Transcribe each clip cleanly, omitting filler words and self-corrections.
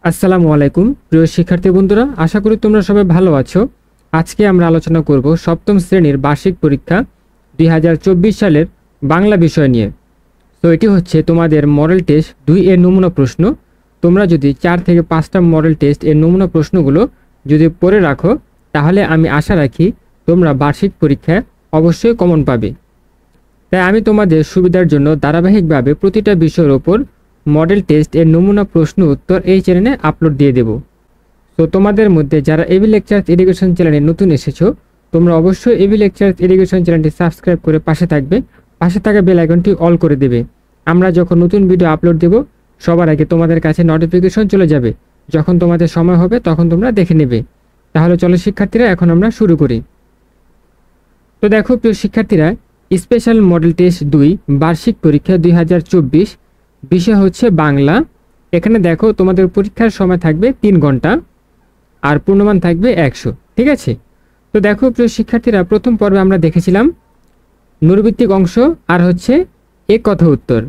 আসসালামু আলাইকুম প্রিয় শিক্ষার্থী বন্ধুরা, আশা করি তোমরা সবাই ভালো আছো। আজকে আমরা আলোচনা করব সপ্তম শ্রেণীর বার্ষিক পরীক্ষা 2024 সালের বাংলা বিষয় নিয়ে। তো এটি হচ্ছে তোমাদের মডেল টেস্ট 2 এর নমুনা প্রশ্ন। তোমরা যদি 4 থেকে 5টা মডেল টেস্ট এর নমুনা প্রশ্নগুলো যদি পড়ে রাখো, তাহলে আমি আশা রাখি তোমরা বার্ষিক পরীক্ষায় অবশ্যই কমন পাবে। তাই আমি তোমাদের সুবিধার জন্য ধারাবাহিকভাবে প্রতিটা বিষয়ের ওপর মডেল টেস্ট এর নমুনা প্রশ্ন উত্তর এই চ্যানেলে আপলোড দিয়ে দেব। তো তোমাদের মধ্যে যারা এবি লেকচার্স এডুকেশন চ্যানেলে নতুন এসেছো, তোমরা অবশ্যই এবি লেকচার্স এডুকেশন চ্যানেলটি সাবস্ক্রাইব করে পাশে থাকবে, পাশে থাকা বেল আইকনটি অল করে দেবে। আমরা যখন নতুন ভিডিও আপলোড দেব, সবার আগে তোমাদের কাছে নোটিফিকেশন চলে যাবে। যখন তোমাদের সময় হবে তখন তোমরা দেখে নেবে। তাহলে চলো শিক্ষার্থীরা, এখন আমরা শুরু করি। তো দেখো প্রিয় শিক্ষার্থীরা, স্পেশাল মডেল টেস্ট 2 বার্ষিক পরীক্ষা 2024, বিষয় হচ্ছে বাংলা। এখানে দেখো তোমাদের পরীক্ষার সময় থাকবে 3 ঘন্টা আর পূর্ণমান থাকবে 100। ঠিক আছে। তো দেখো প্রিয় শিক্ষার্থীরা, প্রথম পর্বে আমরা দেখেছিলাম নৈর্ভিত্তিক অংশ আর হচ্ছে এক কথা উত্তর।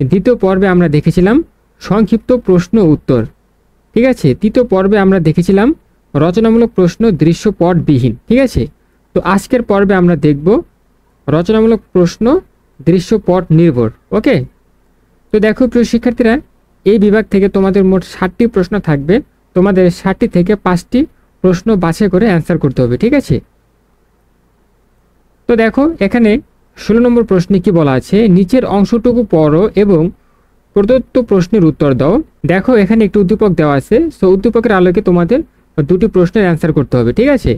দ্বিতীয় পর্বে আমরা দেখেছিলাম সংক্ষিপ্ত প্রশ্ন উত্তর। ঠিক আছে। তৃতীয় পর্বে আমরা দেখেছিলাম রচনামূলক প্রশ্ন দৃশ্যপটবিহীন। ঠিক আছে। তো আজকের পর্বে আমরা দেখব রচনামূলক প্রশ্ন দৃশ্যপট নির্ভর। ওকে। তো দেখো প্রিয় শিক্ষার্থীরা, এই বিভাগ থেকে তোমাদের মোট 60টি প্রশ্ন থাকবে। তোমাদের 60টি থেকে 5টি প্রশ্ন বাছাই করে অ্যান্সার করতে হবে। ঠিক আছে। তো দেখো এখানে 16 নম্বর প্রশ্নে কি বলা আছে, নিচের অংশটুকু পড়ো এবং প্রদত্ত প্রশ্নের উত্তর দাও। দেখো এখানে একটি উদ্দীপক দেওয়া আছে। সো উদ্দীপকের আলোকে তোমাদের দুটি প্রশ্নের অ্যান্সার করতে হবে। ঠিক আছে।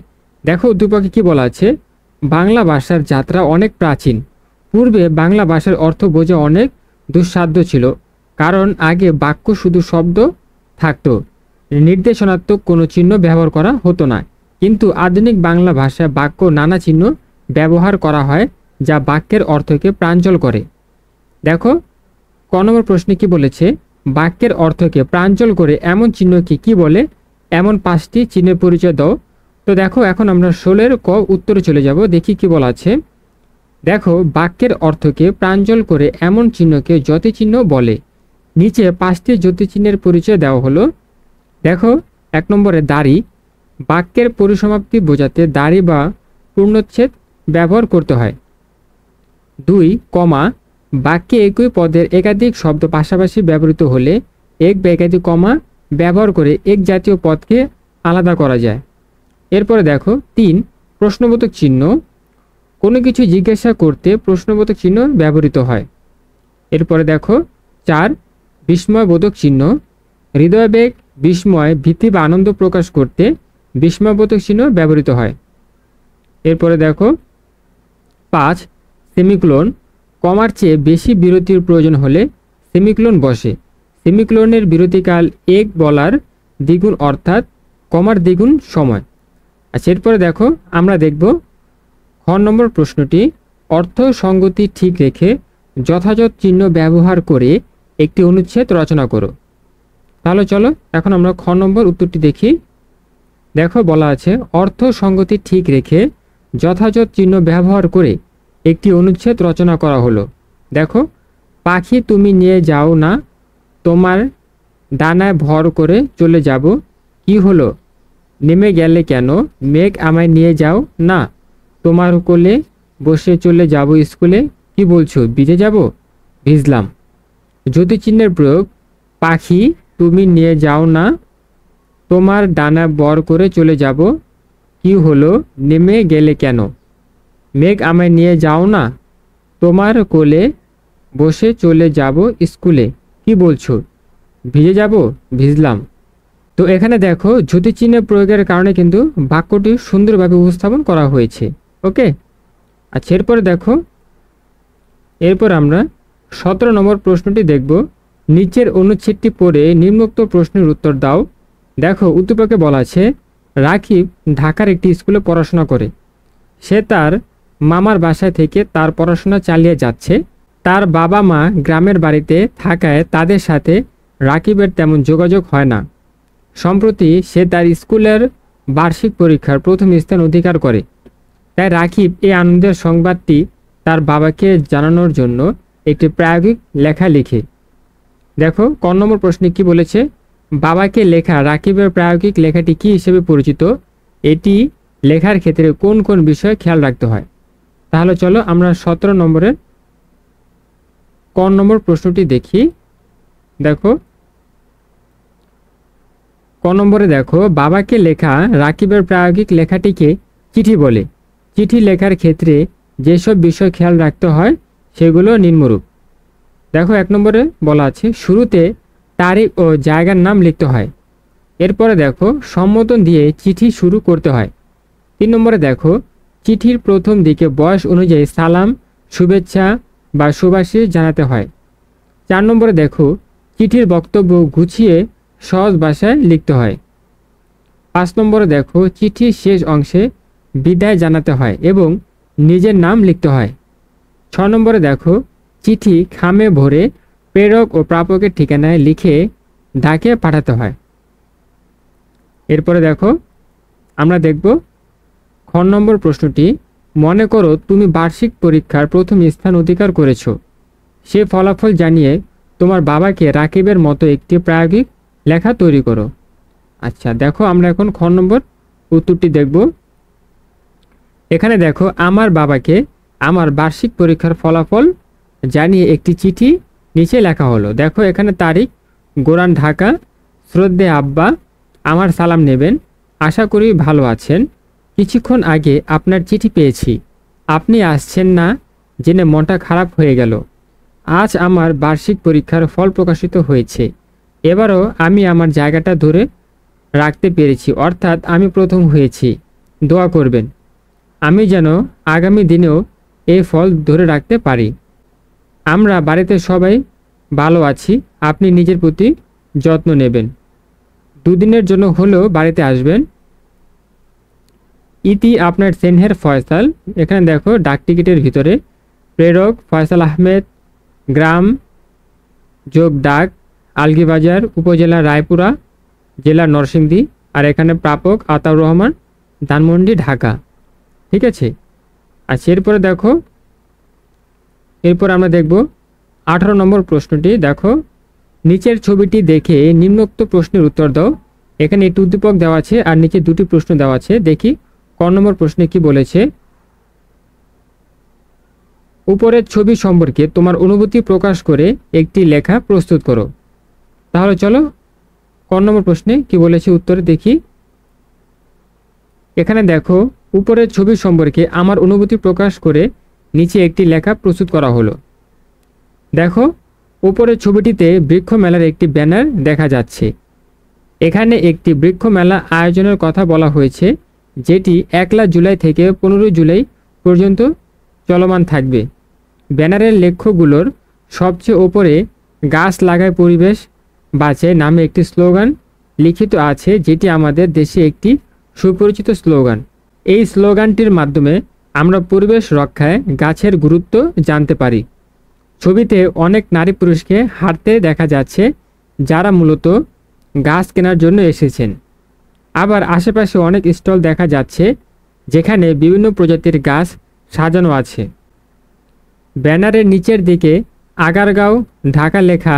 দেখো উদ্দীপকে কি বলা আছে, বাংলা ভাষার যাত্রা অনেক প্রাচীন। পূর্বে বাংলা ভাষার অর্থ বোঝা অনেক দুঃসাধ্য ছিল, কারণ আগে বাক্য শুধু শব্দ থাকতো, নির্দেশনাত্মক কোনো চিহ্ন ব্যবহার করা হতো না। কিন্তু আধুনিক বাংলা ভাষায় বাক্য নানা চিহ্ন ব্যবহার করা হয়, যা বাক্যের অর্থকে প্রাঞ্জল করে। দেখো ক নম্বর প্রশ্নে কি বলেছে, বাক্যের অর্থকে প্রাঞ্জল করে এমন চিহ্নকে কি বলে, এমন 5টি চিহ্নের পরিচয় দাও। তো দেখো এখন আমরা 16-এর ক উত্তরে চলে যাব, দেখি কি বলা আছে। দেখো বাক্যের অর্থকে প্রাঞ্জল করে এমন চিহ্নকে জ্যোতিচিহ্ন বলে। নিচে 5টি জ্যোতিচিহ্নের পরিচয় দেওয়া হলো। দেখো 1 নম্বরে দাড়ি, বাক্যের পরিসমাপ্তি বোঝাতে দাড়ি বা পূর্ণচ্ছেদ ব্যবহার করতে হয়। 2 কমা, বাক্যে একই পদের একাধিক শব্দ পাশাপাশি ব্যবহৃত হলে এক বা একাধিক কমা ব্যবহার করে এক জাতীয় পদকে আলাদা করা যায়। এরপরে দেখো 3 প্রশ্নবোধক চিহ্ন, কোনো কিছু জিজ্ঞাসা করতে প্রশ্নবোধক চিহ্ন ব্যবহৃত হয়। এরপরে দেখো 4 বিস্ময়বোধক চিহ্ন, হৃদয়বেগ, বিস্ময়, ভীতি বা আনন্দ প্রকাশ করতে বিস্ময়বোধক চিহ্ন ব্যবহৃত হয়। এরপরে দেখো 5 সেমিকোলন, কমার চেয়ে বেশি বিরতির প্রয়োজন হলে সেমিকোলন বসে। সেমিকোলনের বিরতিকাল এক বলার দ্বিগুণ, অর্থাৎ কমার দ্বিগুণ সময়। আচ্ছা এরপরে দেখো আমরা দেখব খ নম্বর প্রশ্নটি, অর্থ সঙ্গতি ঠিক রেখে যথাযথ চিহ্ন ব্যবহার করে একটি অনুচ্ছেদ রচনা করো। তাহলে চলো এখন আমরা খ নম্বর উত্তরটি দেখি। দেখো বলা আছে, অর্থ সঙ্গতি ঠিক রেখে যথাযথ চিহ্ন ব্যবহার করে একটি অনুচ্ছেদ রচনা করা হলো। দেখো পাখি তুমি নিয়ে যাও না, তোমার ডানায় ভর করে চলে যাব, কি হলো নেমে গেলে কেন, মেঘ আমায় নিয়ে যাও না, তোমার কোলে বসে চলে যাব স্কুলে, কি বলছো ভিজে যাব, ভিজলাম। জ্যোতিচিহ্নের প্রয়োগ, পাখি তুমি নিয়ে যাও না, তোমার ডানা বর করে চলে যাব, কি হলো নেমে গেলে কেন, মেঘ আমায় নিয়ে যাও না, তোমার কোলে বসে চলে যাব স্কুলে, কি বলছো ভিজে যাব, ভিজলাম। তো এখানে দেখো জ্যোতিচিহ্নের প্রয়োগের কারণে কিন্তু বাক্যটি সুন্দরভাবে উপস্থাপন করা হয়েছে। ওকে। আচ্ছা এরপরে দেখো, এরপর আমরা 17 নম্বর প্রশ্নটি দেখব, নিচের অনুচ্ছেদটি পড়ে নিম্নোক্ত প্রশ্নের উত্তর দাও। দেখো উদ্দীপকে বলা আছে, রাকিব ঢাকার একটি স্কুলে পড়াশোনা করে। সে তার মামার বাসায় থেকে তার পড়াশোনা চালিয়ে যাচ্ছে। তার বাবা মা গ্রামের বাড়িতে থাকায় তাদের সাথে রাকিবের তেমন যোগাযোগ হয় না। সম্প্রতি সে তার স্কুলের বার্ষিক পরীক্ষার প্রথম স্থান অধিকার করে। তাই রাকিব এই আনন্দের সংবাদটি তার বাবাকে জানানোর জন্য একটি প্রায়োগিক লেখা লিখে। দেখো ক নম্বর প্রশ্নে কি বলেছে, বাবাকে লেখা রাকিবের প্রায়োগিক লেখাটি কী হিসেবে পরিচিত? এটি লেখার ক্ষেত্রে কোন কোন বিষয়ে খেয়াল রাখতে হয়? তাহলে চলো আমরা 17 নম্বরের ক নম্বর প্রশ্নটি দেখি। দেখো ক নম্বরে দেখো, বাবাকে লেখা রাকিবের প্রায়োগিক লেখাটিকে চিঠি বলে। চিঠি লেখার ক্ষেত্রে যেসব বিষয় খেয়াল রাখতে হয় সেগুলো নিম্নরূপ। দেখো 1 নম্বরে বলা আছে শুরুতে তারিখ ও জায়গার নাম লিখতে হয়। এরপরে দেখো সম্বোধন দিয়ে চিঠি শুরু করতে হয়। 3 নম্বরে দেখো চিঠির প্রথম দিকে বয়স অনুযায়ী সালাম, শুভেচ্ছা বা শুভাশিস জানাতে হয়। 4 নম্বরে দেখো চিঠির বক্তব্য গুছিয়ে সহজ ভাষায় লিখতে হয়। 5 নম্বরে দেখো চিঠির শেষ অংশে বিদায় জানাতে হয় এবং নিজের নাম লিখতে হয়। 6 নম্বরে দেখো চিঠি খামে ভরে প্রেরক ও প্রাপকের ঠিকানায় লিখে ডাকে পাঠাতে হয়। এরপরে দেখো আমরা দেখব খ নম্বর প্রশ্নটি। মনে করো তুমি বার্ষিক পরীক্ষার প্রথম স্থান অধিকার করেছো। সে ফলাফল জানিয়ে তোমার বাবাকে রাকিবের মতো একটি প্রায়োগিক লেখা তৈরি করো। আচ্ছা দেখো আমরা এখন খ নম্বর উত্তরটি দেখব। এখানে দেখো আমার বাবাকে আমার বার্ষিক পরীক্ষার ফলাফল জানিয়ে একটি চিঠি নিচে লেখা হলো। দেখো এখানে তারিখ গোরান, ঢাকা। শ্রদ্ধে আব্বা, আমার সালাম নেবেন। আশা করি ভালো আছেন। কিছুক্ষণ আগে আপনার চিঠি পেয়েছি, আপনি আসছেন না জেনে মনটা খারাপ হয়ে গেল। আজ আমার বার্ষিক পরীক্ষার ফল প্রকাশিত হয়েছে। এবারও আমি আমার জায়গাটা ধরে রাখতে পেরেছি, অর্থাৎ আমি প্রথম হয়েছি। দোয়া করবেন আমি যেন আগামী দিনেও এই ফল ধরে রাখতে পারি। আমরা বাড়িতে সবাই ভালো আছি। আপনি নিজের প্রতি যত্ন নেবেন। 2 দিনের জন্য হলেও বাড়িতে আসবেন। ইতি আপনার সেনহের ফয়সাল। এখানে দেখো ডাক টিকিটের ভিতরে প্রেরক ফয়সাল আহমেদ, গ্রাম যোগ ডাক আলগীবাজার, উপজেলা রায়পুরা, জেলা নরসিংদী, আর এখানে প্রাপক আতাউর রহমান, ধানমন্ডি, ঢাকা। ঠিক আছে। আচ্ছা এরপরে দেখো আমরা দেখব 18 নম্বর প্রশ্নটি। দেখো নিচের ছবিটি দেখে নিম্নোক্ত প্রশ্নের উত্তর দাও। এখানে একটি উদ্দীপক দেওয়া আছে আর নিচে 2টি প্রশ্ন দেওয়া আছে। দেখি ক নম্বর প্রশ্নে কি বলেছে। উপরের ছবি সম্পর্কে তোমার অনুভূতি প্রকাশ করে একটি লেখা প্রস্তুত করো। তাহলে চলো ক নম্বর প্রশ্নে কি বলেছে উত্তরে দেখি। এখানে দেখো উপরের ছবি সম্পর্কে আমার অনুভূতি প্রকাশ করে নিচে একটি লেখা প্রস্তুত করা হলো। দেখো উপরের ছবিটিতে বৃক্ষ মেলার একটি ব্যানার দেখা যাচ্ছে। এখানে একটি বৃক্ষ মেলা আয়োজনের কথা বলা হয়েছে, যেটি 1 জুলাই থেকে 15 জুলাই পর্যন্ত চলমান থাকবে। ব্যানারের লেখ্যগুলোর সবচেয়ে ওপরে গাছ লাগায় পরিবেশ বাঁচে নামে একটি স্লোগান লিখিত আছে, যেটি আমাদের দেশে একটি সুপরিচিত স্লোগান। এই স্লোগানটির মাধ্যমে আমরা পরিবেশ রক্ষায় গাছের গুরুত্ব জানতে পারি। ছবিতে অনেক নারী পুরুষকে হাঁটতে দেখা যাচ্ছে, যারা মূলত গাছ কেনার জন্য এসেছেন। আবার আশেপাশে অনেক স্টল দেখা যাচ্ছে, যেখানে বিভিন্ন প্রজাতির গাছ সাজানো আছে। ব্যানারের নিচের দিকে আগারগাঁও, ঢাকা লেখা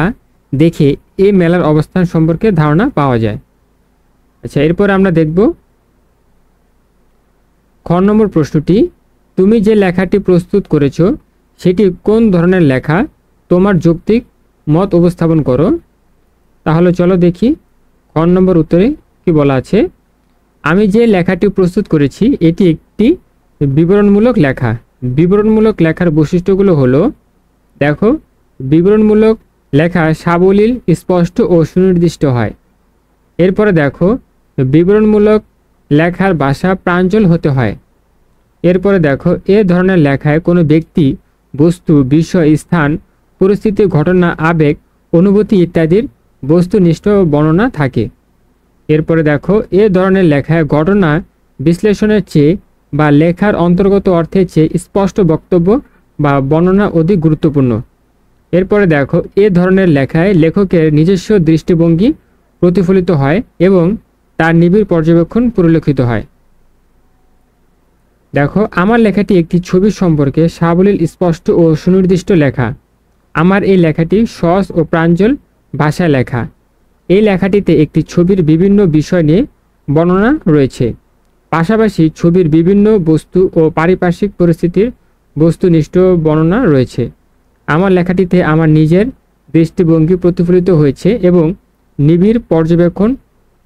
দেখে এই মেলার অবস্থান সম্পর্কে ধারণা পাওয়া যায়। আচ্ছা এরপর আমরা দেখব খ নম্বর প্রশ্নটি। তুমি যে লেখাটি প্রস্তুত করেছো সেটি কোন ধরনের লেখা? তোমার যৌক্তিক মত উপস্থাপন করো। তাহলে চলো দেখি খ নম্বর উত্তরে কি বলা আছে। আমি যে লেখাটি প্রস্তুত করেছি এটি একটি বিবরণমূলক লেখা। বিবরণমূলক লেখার বৈশিষ্ট্যগুলো হলো, দেখো বিবরণমূলক লেখা সাবলীল, স্পষ্ট ও সুনির্দিষ্ট হয়। এরপরে দেখো বিবরণমূলক লেখার ভাষা প্রাঞ্জল হতে হয়। এরপরে দেখো এ ধরনের লেখায় কোনো ব্যক্তি, বস্তু, বিষয়, স্থান, পরিস্থিতি, ঘটনা, আবেগ, অনুভূতি ইত্যাদির বস্তুনিষ্ঠ বর্ণনা থাকে। এরপরে দেখো এ ধরনের লেখায় ঘটনা বিশ্লেষণের চেয়ে বা লেখার অন্তর্গত অর্থের চেয়ে স্পষ্ট বক্তব্য বা বর্ণনা অধিক গুরুত্বপূর্ণ। এরপরে দেখো এ ধরনের লেখায় লেখকের নিজস্ব দৃষ্টিভঙ্গি প্রতিফলিত হয় এবং তার নিবিড় পর্যবেক্ষণ পরিলক্ষিত হয়। দেখো আমার লেখাটি একটি ছবি সম্পর্কে সাবলীল, স্পষ্ট ও সুনির্দিষ্ট লেখা। আমার এই লেখাটি সহজ ও প্রাঞ্জল ভাষায় লেখা। এই লেখাটিতে একটি ছবির বিভিন্ন বিষয় নিয়ে বর্ণনা রয়েছে। পাশাপাশি ছবির বিভিন্ন বস্তু ও পারিপার্শ্বিক পরিস্থিতির বস্তুনিষ্ঠ বর্ণনা রয়েছে। আমার লেখাটিতে আমার নিজের দৃষ্টিভঙ্গি প্রতিফলিত হয়েছে এবং নিবিড় পর্যবেক্ষণ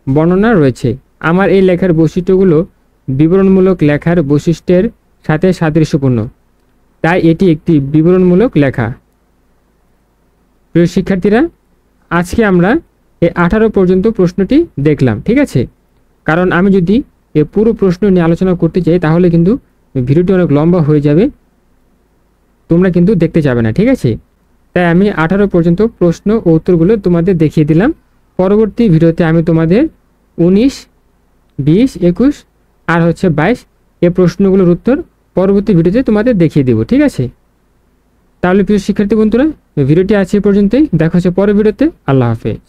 বর্ণনা রয়েছে। আমার এই লেখার বৈশিষ্ট্যগুলো বিবরণমূলক লেখার বৈশিষ্ট্যের সাথে সাদৃশ্যপূর্ণ, তাই এটি একটি বিবরণমূলক লেখা। প্রিয় শিক্ষার্থীরা, আজকে আমরা এই 18 পর্যন্ত প্রশ্নটি দেখলাম, ঠিক আছে? কারণ আমি যদি এই পুরো প্রশ্ন নিয়ে আলোচনা করতে চাই তাহলে কিন্তু ভিডিওটি অনেক লম্বা হয়ে যাবে, তোমরা কিন্তু দেখতে যাবে না, ঠিক আছে? তাই আমি 18 পর্যন্ত প্রশ্ন ও উত্তরগুলো তোমাদের দেখিয়ে দিলাম। পরবর্তী ভিডিওতে আমি তোমাদের 19, 20, 21 আর 22 এই প্রশ্নগুলোর উত্তর পরবর্তী ভিডিওতে তোমাদের দেখিয়ে দেব, ঠিক আছে? তাহলে প্রিয় শিক্ষার্থী বন্ধুরা, ভিডিওটি আজ এই পর্যন্তই। দেখা হচ্ছে পরের ভিডিওতে। আল্লাহ হাফেজ।